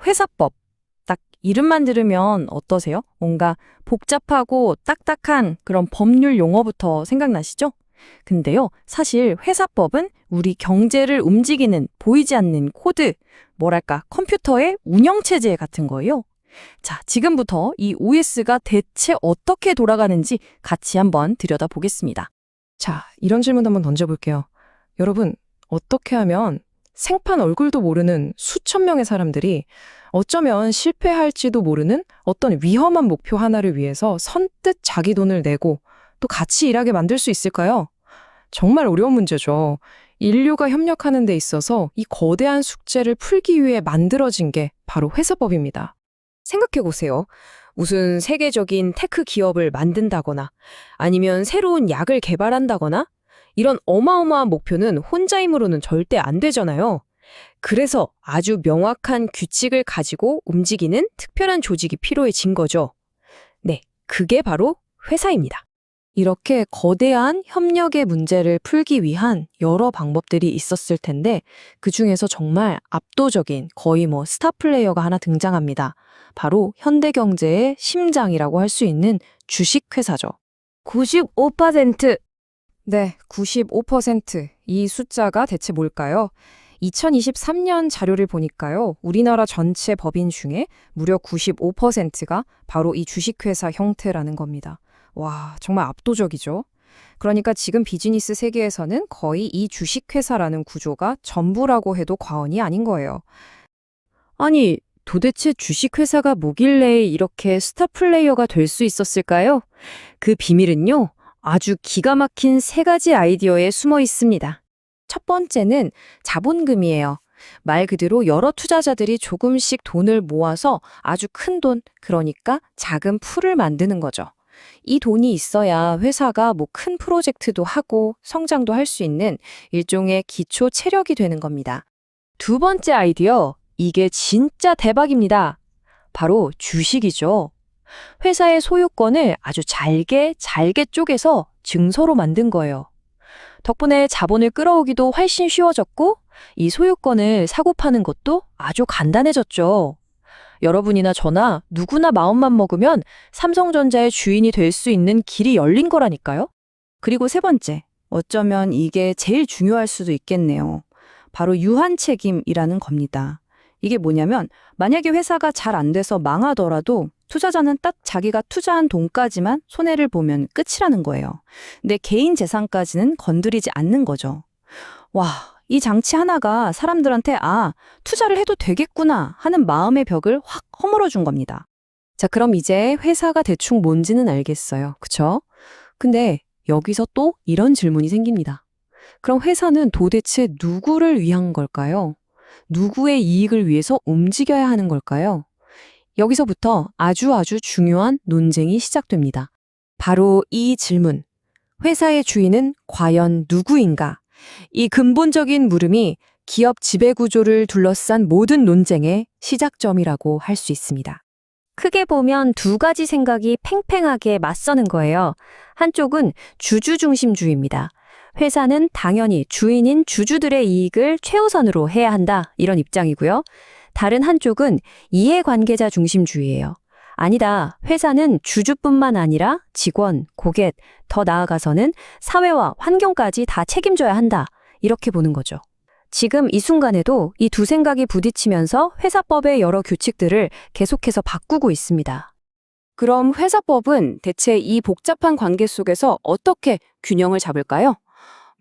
회사법. 딱 이름만 들으면 어떠세요? 뭔가 복잡하고 딱딱한 그런 법률 용어부터 생각나시죠? 근데요, 사실 회사법은 우리 경제를 움직이는 보이지 않는 코드, 뭐랄까, 컴퓨터의 운영체제 같은 거예요. 자, 지금부터 이 OS가 대체 어떻게 돌아가는지 같이 한번 들여다보겠습니다. 자, 이런 질문 한번 던져볼게요. 여러분, 어떻게 하면 생판 얼굴도 모르는 수천 명의 사람들이 어쩌면 실패할지도 모르는 어떤 위험한 목표 하나를 위해서 선뜻 자기 돈을 내고 또 같이 일하게 만들 수 있을까요? 정말 어려운 문제죠. 인류가 협력하는 데 있어서 이 거대한 숙제를 풀기 위해 만들어진 게 바로 회사법입니다. 생각해보세요. 무슨 세계적인 테크 기업을 만든다거나 아니면 새로운 약을 개발한다거나 이런 어마어마한 목표는 혼자 힘으로는 절대 안 되잖아요. 그래서 아주 명확한 규칙을 가지고 움직이는 특별한 조직이 필요해진 거죠. 네, 그게 바로 회사입니다. 이렇게 거대한 협력의 문제를 풀기 위한 여러 방법들이 있었을 텐데 그중에서 정말 압도적인 거의 스타 플레이어가 하나 등장합니다. 바로 현대경제의 심장이라고 할 수 있는 주식회사죠. 95%! 네, 95%. 이 숫자가 대체 뭘까요? 2023년 자료를 보니까요, 우리나라 전체 법인 중에 무려 95%가 바로 이 주식회사 형태라는 겁니다. 와, 정말 압도적이죠? 그러니까 지금 비즈니스 세계에서는 거의 이 주식회사라는 구조가 전부라고 해도 과언이 아닌 거예요. 아니, 도대체 주식회사가 뭐길래 이렇게 스타 플레이어가 될 수 있었을까요? 그 비밀은요, 아주 기가 막힌 세 가지 아이디어에 숨어 있습니다. 첫 번째는 자본금이에요. 말 그대로 여러 투자자들이 조금씩 돈을 모아서 아주 큰 돈, 그러니까 작은 풀을 만드는 거죠. 이 돈이 있어야 회사가 큰 프로젝트도 하고 성장도 할 수 있는 일종의 기초 체력이 되는 겁니다. 두 번째 아이디어, 이게 진짜 대박입니다. 바로 주식이죠. 회사의 소유권을 아주 잘게 쪼개서 증서로 만든 거예요. 덕분에 자본을 끌어오기도 훨씬 쉬워졌고 이 소유권을 사고 파는 것도 아주 간단해졌죠. 여러분이나 저나 누구나 마음만 먹으면 삼성전자의 주인이 될 수 있는 길이 열린 거라니까요. 그리고 세 번째, 어쩌면 이게 제일 중요할 수도 있겠네요. 바로 유한 책임이라는 겁니다. 이게 뭐냐면 만약에 회사가 잘 안 돼서 망하더라도 투자자는 딱 자기가 투자한 돈까지만 손해를 보면 끝이라는 거예요. 내 개인 재산까지는 건드리지 않는 거죠. 와, 이 장치 하나가 사람들한테 투자를 해도 되겠구나 하는 마음의 벽을 확 허물어 준 겁니다. 자, 그럼 이제 회사가 대충 뭔지는 알겠어요. 그쵸? 근데 여기서 또 이런 질문이 생깁니다. 그럼 회사는 도대체 누구를 위한 걸까요? 누구의 이익을 위해서 움직여야 하는 걸까요? 여기서부터 아주 중요한 논쟁이 시작됩니다. 바로 이 질문. 회사의 주인은 과연 누구인가? 이 근본적인 물음이 기업 지배구조를 둘러싼 모든 논쟁의 시작점이라고 할 수 있습니다. 크게 보면 두 가지 생각이 팽팽하게 맞서는 거예요. 한쪽은 주주중심주의입니다. 회사는 당연히 주인인 주주들의 이익을 최우선으로 해야 한다, 이런 입장이고요. 다른 한쪽은 이해관계자 중심주의예요. 아니다, 회사는 주주뿐만 아니라 직원, 고객, 더 나아가서는 사회와 환경까지 다 책임져야 한다, 이렇게 보는 거죠. 지금 이 순간에도 이 두 생각이 부딪히면서 회사법의 여러 규칙들을 계속해서 바꾸고 있습니다. 그럼 회사법은 대체 이 복잡한 관계 속에서 어떻게 균형을 잡을까요?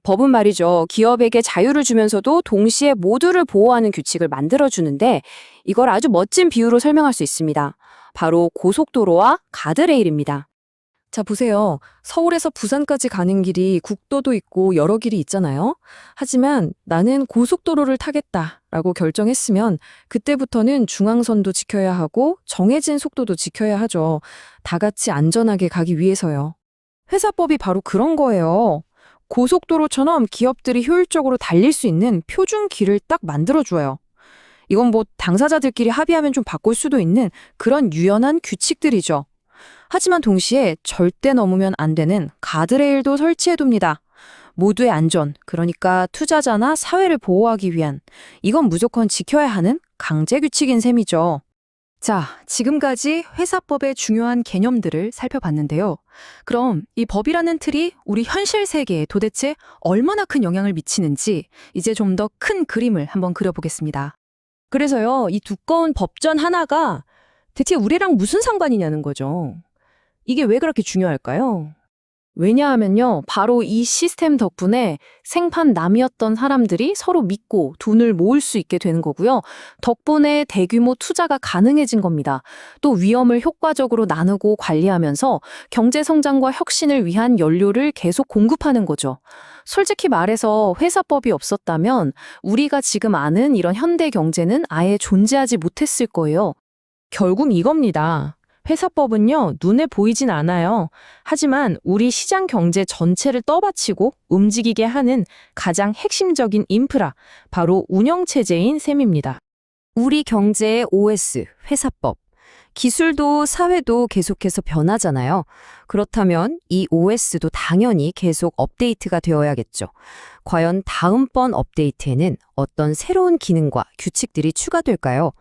법은 말이죠. 기업에게 자유를 주면서도 동시에 모두를 보호하는 규칙을 만들어주는데 이걸 아주 멋진 비유로 설명할 수 있습니다. 바로 고속도로와 가드레일입니다. 자, 보세요. 서울에서 부산까지 가는 길이 국도도 있고 여러 길이 있잖아요. 하지만 나는 고속도로를 타겠다라고 결정했으면 그때부터는 중앙선도 지켜야 하고 정해진 속도도 지켜야 하죠. 다 같이 안전하게 가기 위해서요. 회사법이 바로 그런 거예요. 고속도로처럼 기업들이 효율적으로 달릴 수 있는 표준 길을 딱 만들어줘요. 이건 당사자들끼리 합의하면 좀 바꿀 수도 있는 그런 유연한 규칙들이죠. 하지만 동시에 절대 넘으면 안 되는 가드레일도 설치해둡니다. 모두의 안전, 그러니까 투자자나 사회를 보호하기 위한, 이건 무조건 지켜야 하는 강제 규칙인 셈이죠. 자, 지금까지 회사법의 중요한 개념들을 살펴봤는데요. 그럼 이 법이라는 틀이 우리 현실 세계에 도대체 얼마나 큰 영향을 미치는지 이제 좀 더 큰 그림을 한번 그려보겠습니다. 그래서요, 이 두꺼운 법전 하나가 대체 우리랑 무슨 상관이냐는 거죠. 이게 왜 그렇게 중요할까요? 왜냐하면요, 바로 이 시스템 덕분에 생판 남이었던 사람들이 서로 믿고 돈을 모을 수 있게 되는 거고요. 덕분에 대규모 투자가 가능해진 겁니다. 또 위험을 효과적으로 나누고 관리하면서 경제 성장과 혁신을 위한 연료를 계속 공급하는 거죠. 솔직히 말해서 회사법이 없었다면 우리가 지금 아는 이런 현대 경제는 아예 존재하지 못했을 거예요. 결국 이겁니다. 회사법은요, 눈에 보이진 않아요. 하지만 우리 시장 경제 전체를 떠받치고 움직이게 하는 가장 핵심적인 인프라, 바로 운영체제인 셈입니다. 우리 경제의 OS, 회사법. 기술도 사회도 계속해서 변하잖아요. 그렇다면 이 OS도 당연히 계속 업데이트가 되어야겠죠. 과연 다음번 업데이트에는 어떤 새로운 기능과 규칙들이 추가될까요?